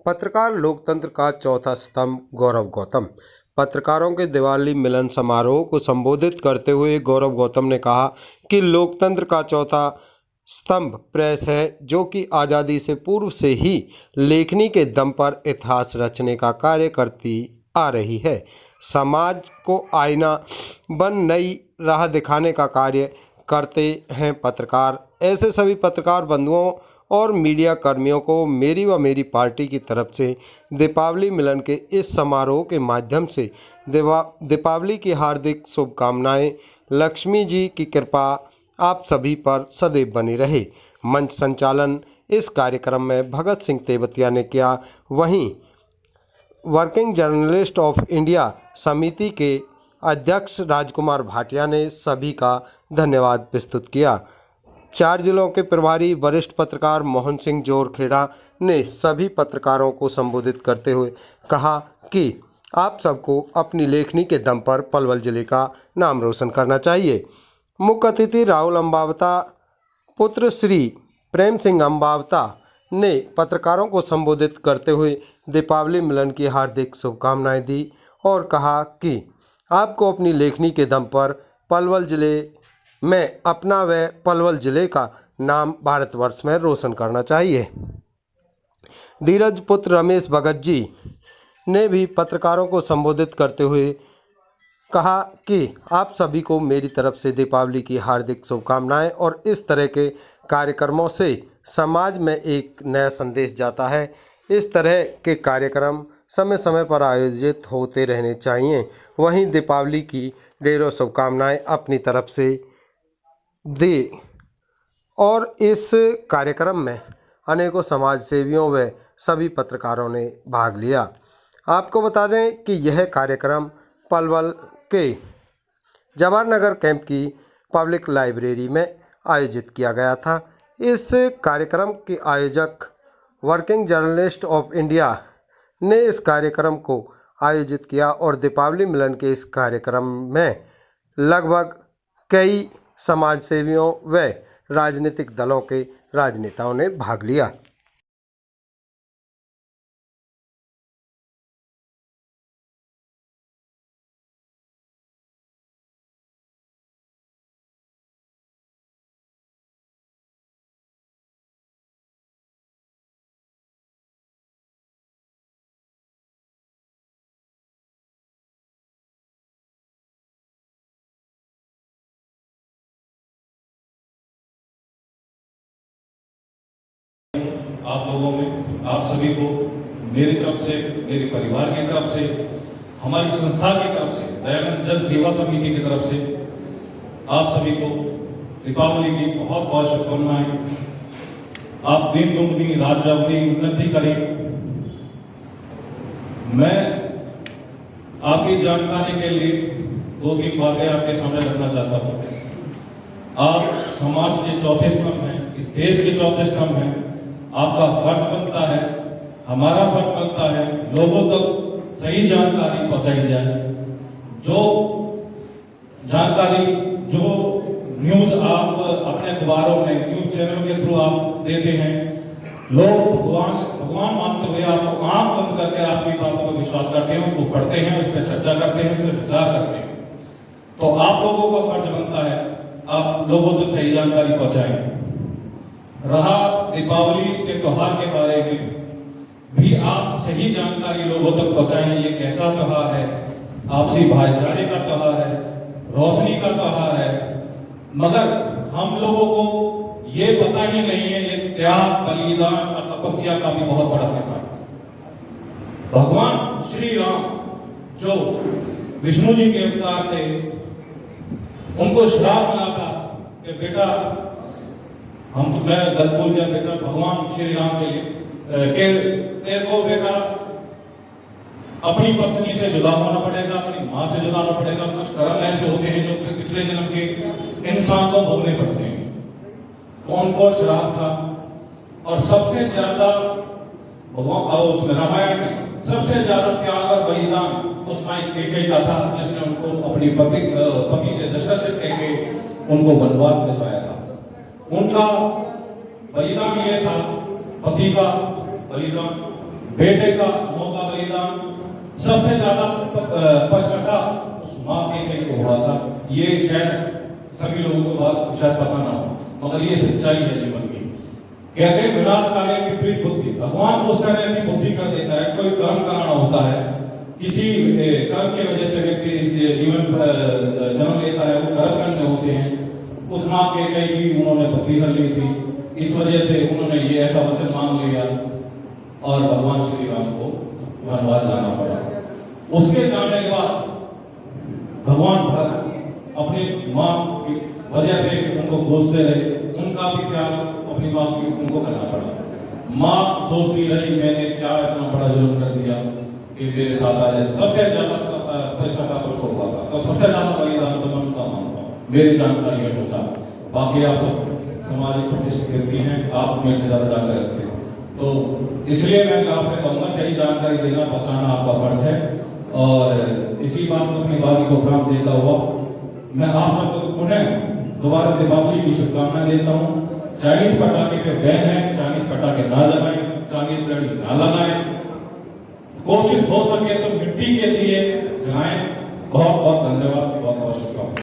पत्रकार लोकतंत्र का चौथा स्तंभ गौरव गौतम। पत्रकारों के दिवाली मिलन समारोह को संबोधित करते हुए गौरव गौतम ने कहा कि लोकतंत्र का चौथा स्तंभ प्रेस है, जो कि आज़ादी से पूर्व से ही लेखनी के दम पर इतिहास रचने का कार्य करती आ रही है। समाज को आईना बन नई राह दिखाने का कार्य करते हैं पत्रकार। ऐसे सभी पत्रकार बंधुओं और मीडिया कर्मियों को मेरी व मेरी पार्टी की तरफ से दीपावली मिलन के इस समारोह के माध्यम से दीपावली की हार्दिक शुभकामनाएं। लक्ष्मी जी की कृपा आप सभी पर सदैव बनी रहे। मंच संचालन इस कार्यक्रम में भगत सिंह तेवतिया ने किया। वहीं वर्किंग जर्नलिस्ट ऑफ इंडिया समिति के अध्यक्ष राजकुमार भाटिया ने सभी का धन्यवाद प्रस्तुत किया। 4 जिलों के प्रभारी वरिष्ठ पत्रकार मोहन सिंह जोरखेड़ा ने सभी पत्रकारों को संबोधित करते हुए कहा कि आप सबको अपनी लेखनी के दम पर पलवल जिले का नाम रोशन करना चाहिए। मुख्य अतिथि राहुल अंबावता पुत्र श्री प्रेम सिंह अंबावता ने पत्रकारों को संबोधित करते हुए दीपावली मिलन की हार्दिक शुभकामनाएं दी और कहा कि आपको अपनी लेखनी के दम पर पलवल जिले में अपना व पलवल जिले का नाम भारतवर्ष में रोशन करना चाहिए। धीरज पुत्र रमेश भगत जी ने भी पत्रकारों को संबोधित करते हुए कहा कि आप सभी को मेरी तरफ से दीपावली की हार्दिक शुभकामनाएं और इस तरह के कार्यक्रमों से समाज में एक नया संदेश जाता है। इस तरह के कार्यक्रम समय समय पर आयोजित होते रहने चाहिए। वहीं दीपावली की ढेरों शुभकामनाएं अपनी तरफ से दी और इस कार्यक्रम में अनेकों समाज सेवियों व सभी पत्रकारों ने भाग लिया। आपको बता दें कि यह कार्यक्रम पलवल के जवाहर कैंप की पब्लिक लाइब्रेरी में आयोजित किया गया था। इस कार्यक्रम के आयोजक वर्किंग जर्नलिस्ट ऑफ इंडिया ने इस कार्यक्रम को आयोजित किया और दीपावली मिलन के इस कार्यक्रम में लगभग कई समाज सेवियों व राजनीतिक दलों के राजनेताओं ने भाग लिया। आप लोगों में, आप सभी को मेरी तरफ से, मेरे परिवार की तरफ से, हमारी संस्था की तरफ से, दयानंद जन सेवा समिति की तरफ से आप सभी को दीपावली की बहुत बहुत शुभकामनाएं। आप दिन दुगनी रात चौगुनी उन्नति करें। मैं आपकी जानकारी के लिए 2-3 बातें आपके सामने रखना चाहता हूं। आप समाज के चौथे स्तंभ हैं, इस देश के चौथे स्तंभ हैं। आपका फर्ज बनता है, हमारा फर्ज बनता है, लोगों तक सही जानकारी पहुंचाई जाए। जो जानकारी, जो न्यूज आप अपने अखबारों में, न्यूज चैनल के थ्रू आप देते हैं, लोग भगवान मानते हुए आपको आंख बंद करके आपकी बातों पर विश्वास करते हैं, उसको पढ़ते हैं, उस पर चर्चा करते हैं, उस पर विचार करते हैं। तो आप लोगों का फर्ज बनता है आप लोगों तक सही जानकारी पहुंचाएं। रहा दीपावली के त्योहार के बारे में भी आप सही जानकारी लोगों तक पहुंचाएं। ये कैसा त्योहार है? आपसी भाईचारे का त्योहार है, रोशनी का त्योहार है, मगर हम लोगों को ये पता ही नहीं है ये त्याग, बलिदान और तपस्या का भी बहुत बड़ा त्योहार है। भगवान श्री राम जो विष्णु जी के अवतार थे, उनको श्राप मिला था कि बेटा, मैं गलत बोल गया, बेटा भगवान श्री राम के लिए कि तेरे को बेटा अपनी पत्नी से जुदा होना पड़ेगा, अपनी माँ से जुदा होना पड़ेगा। कुछ कर्म ऐसे होते हैं जो पिछले जन्म के इंसान को भोगने पड़ते हैं। उनको श्राप था और सबसे ज्यादा भगवान उसमें रामायण में सबसे ज्यादा त्याग और बलिदान उस माई कैकेयी का था, जिसने उनको अपनी पति से दशरथ से कहके उनको वनवास भिजवाया था। उनका बलिदान ये था, पति का बलिदान बेटे का मौत का बलिदान सबसे ज्यादा पश्चाताप उस माँ के को हुआ था। ये शायद सभी लोगों को बात शायद पता ना हो, मगर ये सच्चाई है जीवन की। कहते हैं विनाशकाले विपरीत बुद्धि, भगवान उस तरह से बुद्धि कर देता है। कोई कर्म कराना होता है, किसी कर्म की वजह से व्यक्ति जीवन जन्म लेता है, वो कर्म करने होते हैं। उस माँ के कई भी उन्होंने बुद्धि कर ली थी, इस वजह से उन्होंने ये ऐसा वचन मांग लिया और भगवान श्री राम को वनवास जाना पड़ा। उसके जाने के बाद भगवान भरत अपनी माँ की वजह से उनको कोसते रहे, उनका भी त्याग अपनी माँ की उनको करना पड़ा। माँ सोचती रही मैंने क्या इतना बड़ा जुल्म कर दिया कि मेरे साथ आ जाए। सबसे ज्यादा पश्चाताप उसको हुआ था, तो सबसे ज्यादा बलिदान तो मैं उनका मानता हूँ मेरी जानकारी के अनुसार। बाकी आप सब सामाजिक प्रतिष्ठित व्यक्ति हैं, आप मेरे से ज्यादा जानकारी रखते हैं, तो इसलिए मैं आपसे कहूँगा सही जानकारी देना पहुँचाना आपका फर्ज है। और इसी बात को अपनी वाणी को प्राप्त देता हुआ मैं आप सबको पुनः दोबारा दीपावली की शुभकामनाएं देता हूँ। चाइनीज पटाखे पे बैन है, चाइनीज पटाखे ना लगाएं, चाइनीज लड़ी ना लगाएं, कोशिश हो सके तो मिट्टी के लिए जलाएं। बहुत बहुत धन्यवाद, बहुत बहुत शुभकामनाएं।